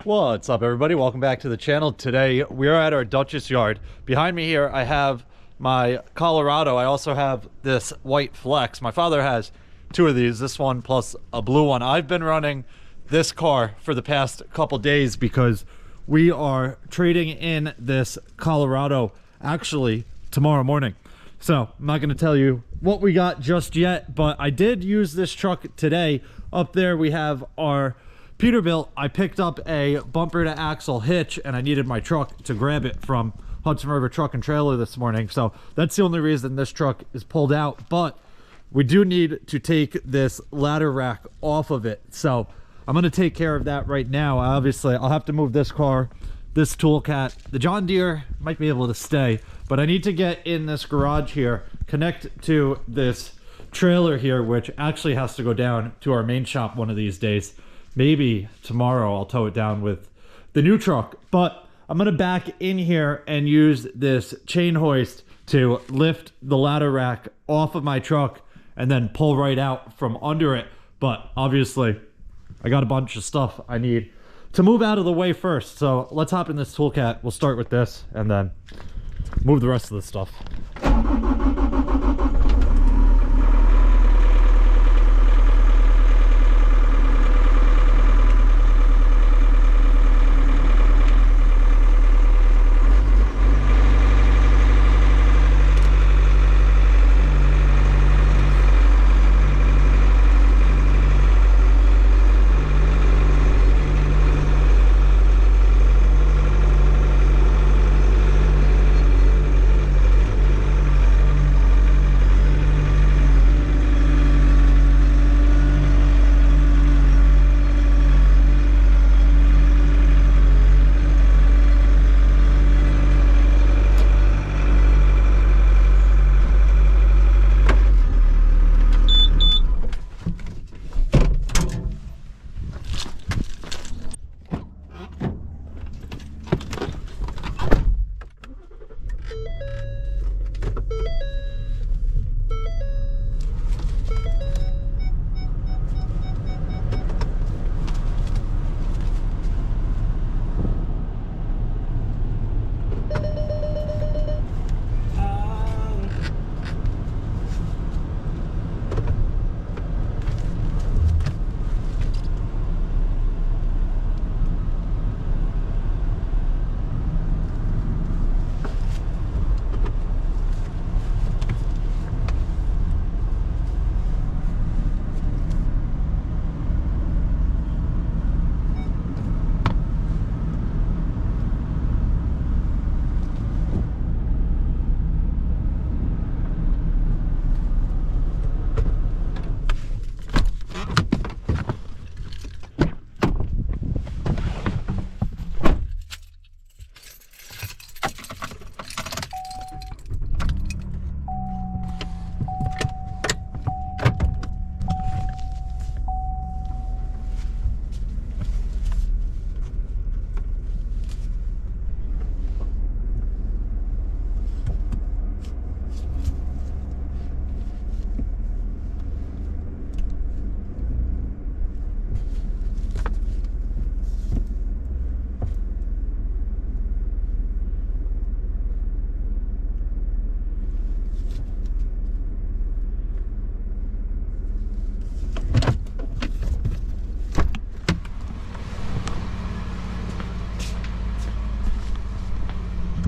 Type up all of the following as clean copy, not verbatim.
What's up, everybody? Welcome back to the channel. Today we are at our Dutchess yard. Behind me here I have my Colorado. I also have this white Flex. My father has two of these, this one plus a blue one. I've been running this car for the past couple days because we are trading in this Colorado actually tomorrow morning. So I'm not going to tell you what we got just yet, but I did use this truck today. Up there we have our Peterbilt. I picked up a bumper to axle hitch and I needed my truck to grab it from Hudson River Truck and Trailer this morning. So that's the only reason this truck is pulled out, but we do need to take this ladder rack off of it. So I'm going to take care of that right now. Obviously I'll have to move this car, this Toolcat. The John Deere might be able to stay, but I need to get in this garage here, connect to this trailer here, which actually has to go down to our main shop one of these days. Maybe tomorrow I'll tow it down with the new truck, but I'm gonna back in here and use this chain hoist to lift the ladder rack off of my truck and then pull right out from under it. But obviously I got a bunch of stuff I need to move out of the way first. So let's hop in this Toolcat. We'll start with this and then move the rest of the stuff.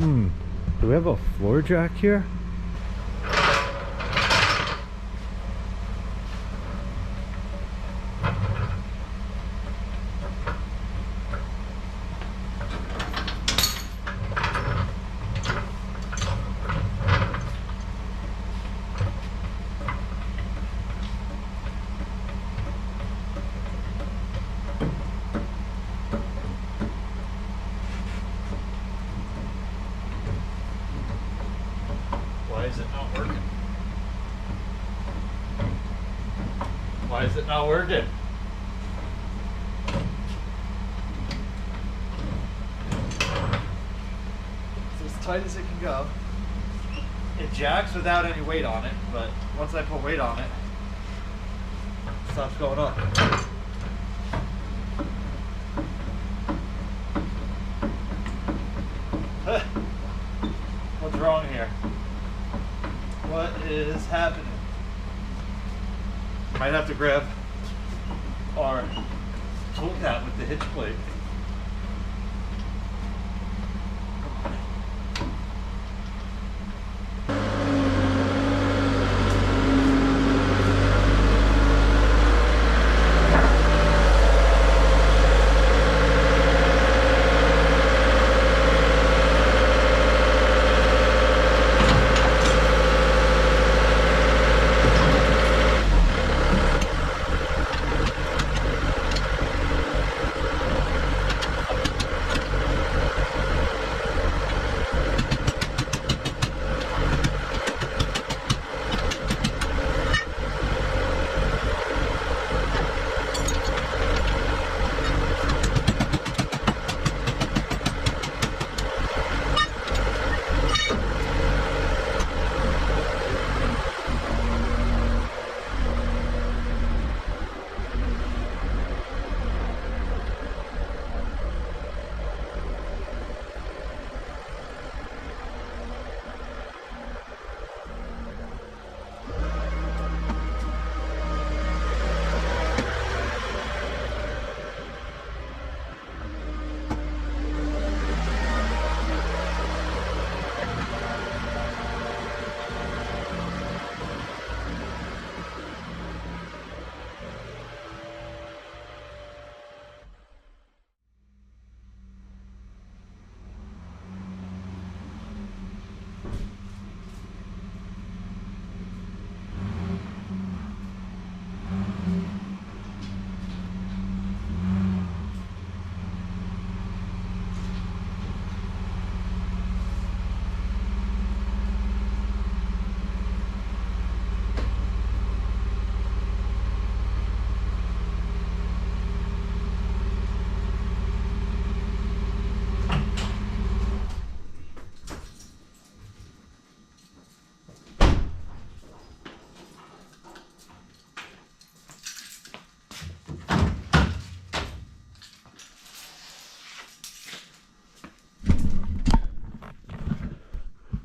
Do we have a floor jack here? Why is it not working? Why is it not working? It's as tight as it can go. It jacks without any weight on it, but once I put weight on it, it stops going up. happening. Might have to grab our tool cat with the hitch plate.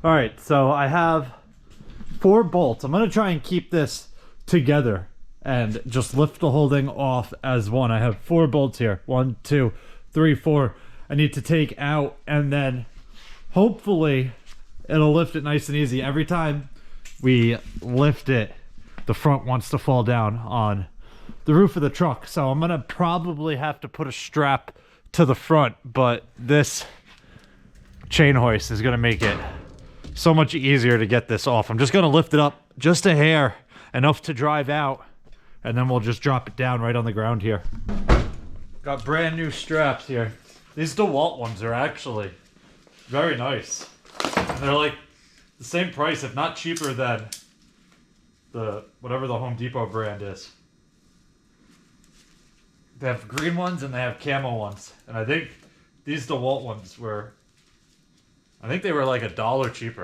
All right, so I have 4 bolts. I'm gonna try and keep this together and just lift the whole thing off as one. I have 4 bolts here. 1, 2, 3, 4. I need to take out, and then hopefully it'll lift it nice and easy. Every time we lift it, the front wants to fall down on the roof of the truck. So I'm gonna probably have to put a strap to the front, but this chain hoist is gonna make it so much easier to get this off. I'm just gonna lift it up just a hair, enough to drive out, and then we'll just drop it down right on the ground here. Got brand new straps here. These DeWalt ones are actually very nice. And they're like the same price, if not cheaper than the whatever the Home Depot brand is. They have green ones and they have camo ones. And I think these DeWalt ones were, I think they were like $1 cheaper.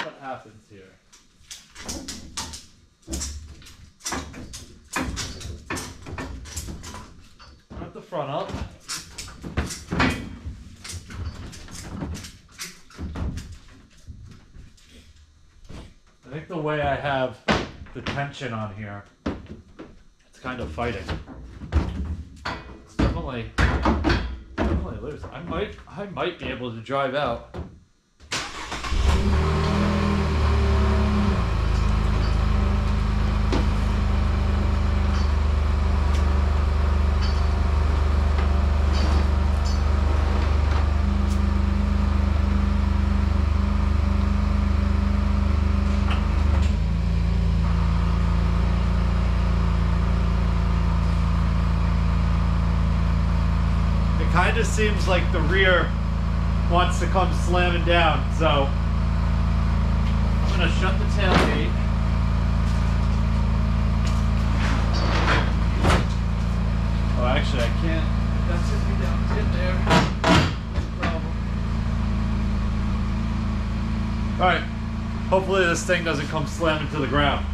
What happens here? Put the front up. I think the way I have the tension on here, it's kind of fighting. It's definitely loose. I might be able to drive out. just seems like the rear wants to come slamming down. So I'm gonna shut the tailgate. Oh, actually I can't. That's if you down in there. No problem. All right. Hopefully this thing doesn't come slamming to the ground.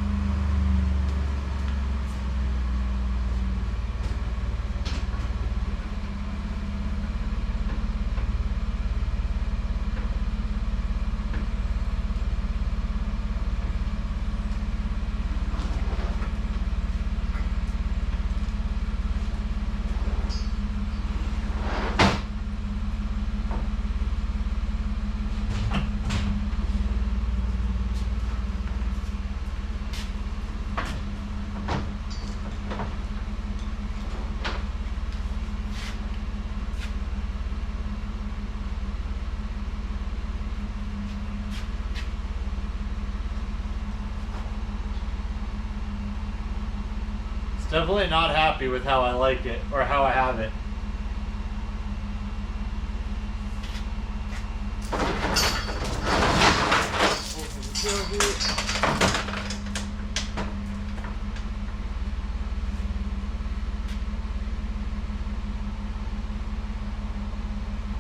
Definitely not happy with how I like it, or how I have it.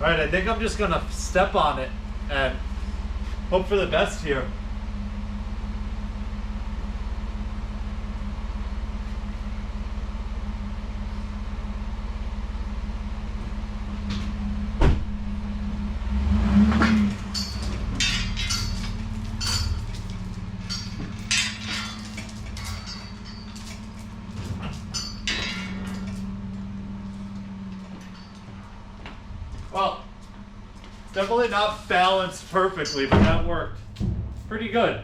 Alright, I think I'm just gonna step on it and hope for the best here. Well, it's definitely not balanced perfectly, but that worked pretty good.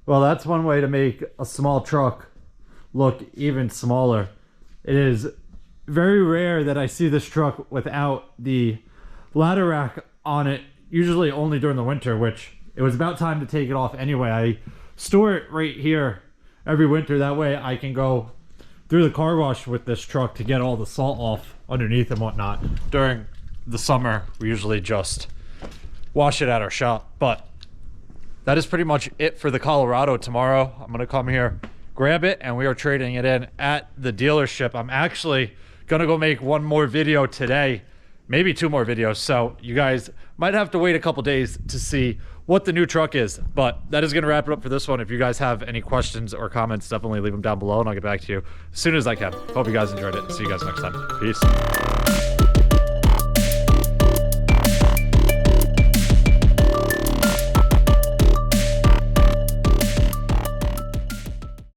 Well, that's one way to make a small truck look even smaller. It is very rare that I see this truck without the ladder rack on it, usually only during the winter, which it was about time to take it off anyway. I store it right here every winter. That way I can go through the car wash with this truck to get all the salt off underneath and whatnot. During the summer, we usually just wash it at our shop. But that is pretty much it for the Colorado. Tomorrow, I'm gonna come here, grab it, and we are trading it in at the dealership. I'm actually gonna go make one more video today, maybe two more videos. So you guys might have to wait a couple days to see what the new truck is. But that is gonna wrap it up for this one. If you guys have any questions or comments, definitely leave them down below and I'll get back to you as soon as I can. Hope you guys enjoyed it. See you guys next time. Peace.